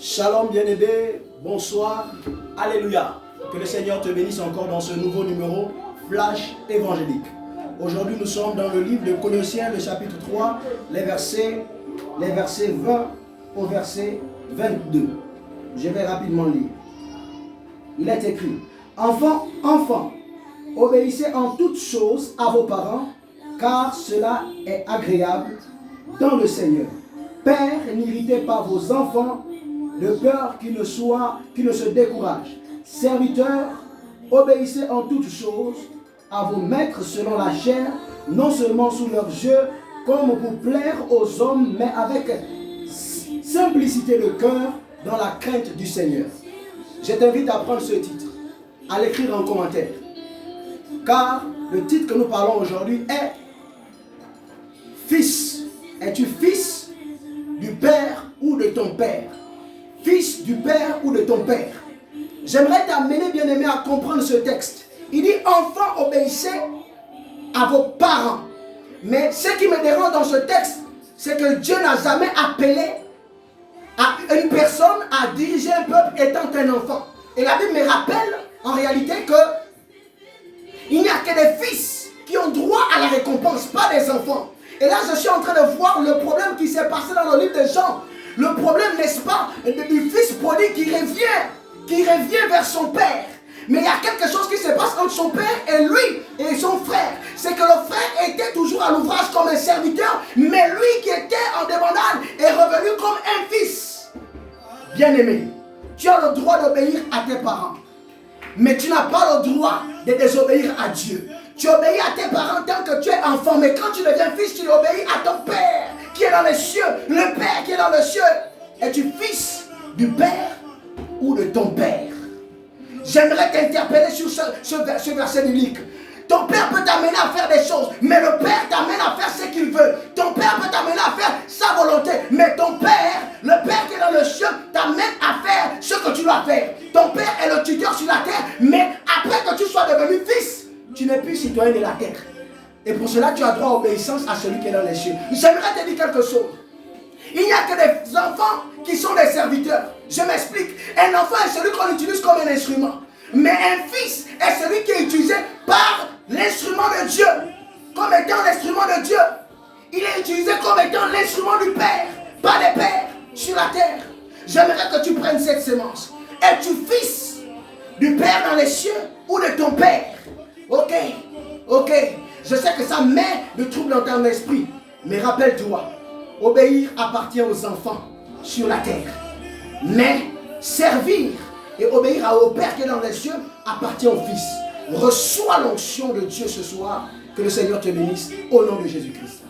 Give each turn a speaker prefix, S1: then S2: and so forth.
S1: Shalom bien-aimé, bonsoir, alléluia. Que le Seigneur te bénisse encore dans ce nouveau numéro Flash évangélique. Aujourd'hui nous sommes dans le livre de Colossiens, le chapitre 3, les versets 20 au verset 22. Je vais rapidement lire. Il est écrit: Enfants, obéissez en toutes choses à vos parents, car cela est agréable dans le Seigneur. Père, n'irritez pas vos enfants, de peur qu'ils ne se découragent. Serviteurs, obéissez en toutes choses à vos maîtres selon la chair, non seulement sous leurs yeux, comme pour plaire aux hommes, mais avec simplicité de cœur, dans la crainte du Seigneur. Je t'invite à prendre ce titre, à l'écrire en commentaire. Car le titre que nous parlons aujourd'hui est Fils. Es-tu fils du Père ou de ton Père? Fils du Père ou de ton Père? J'aimerais t'amener, bien-aimé, à comprendre ce texte. Il dit: enfants, obéissez à vos parents. Mais ce qui me dérange dans ce texte, c'est que Dieu n'a jamais appelé à une personne à diriger un peuple étant un enfant. Et la Bible me rappelle en réalité que il n'y a que des fils qui ont droit à la récompense, pas des enfants. Et là, je suis en train de voir le problème qui s'est passé dans le livre de Jean. Le problème, n'est-ce pas, du fils prodigue qui revient vers son père. Mais il y a quelque chose qui se passe entre son père et lui et son frère. C'est que le frère était toujours à l'ouvrage comme un serviteur, mais lui qui était en débandade est revenu comme un fils. Bien-aimé, tu as le droit d'obéir à tes parents, mais tu n'as pas le droit de désobéir à Dieu. Tu obéis à tes parents tant que tu es enfant, mais quand tu deviens fils, tu obéis à ton Père qui est dans les cieux. Le Père qui est dans les cieux. Es-tu fils du Père ou de ton Père? J'aimerais t'interpeller sur ce verset biblique. Ton Père peut t'amener à faire des choses, mais le Père t'amène à faire ce qu'il veut. Ton Père peut t'amener à faire sa volonté, mais ton Père, le Père qui est dans le ciel, t'amène à faire ce que tu dois faire. Ton Père est le tuteur sur la terre, mais après que tu sois devenu fils, tu n'es plus citoyen de la terre. Et pour cela, tu as droit à obéissance à celui qui est dans les cieux. J'aimerais te dire quelque chose. Il n'y a que des enfants qui sont des serviteurs. Je m'explique. Un enfant est celui qu'on utilise comme un instrument. Mais un fils est celui qui est utilisé par l'instrument de Dieu, comme étant l'instrument de Dieu. Il est utilisé comme étant l'instrument du Père, pas des pères sur la terre. J'aimerais que tu prennes cette sémence. Es-tu fils du Père dans les cieux ou de ton Père? Ok. Je sais que ça met le trouble dans ton esprit. Mais rappelle-toi, obéir appartient aux enfants sur la terre. Mais servir et obéir au Père qui est dans les cieux appartient au Fils. Reçois l'onction de Dieu ce soir. Que le Seigneur te bénisse au nom de Jésus-Christ.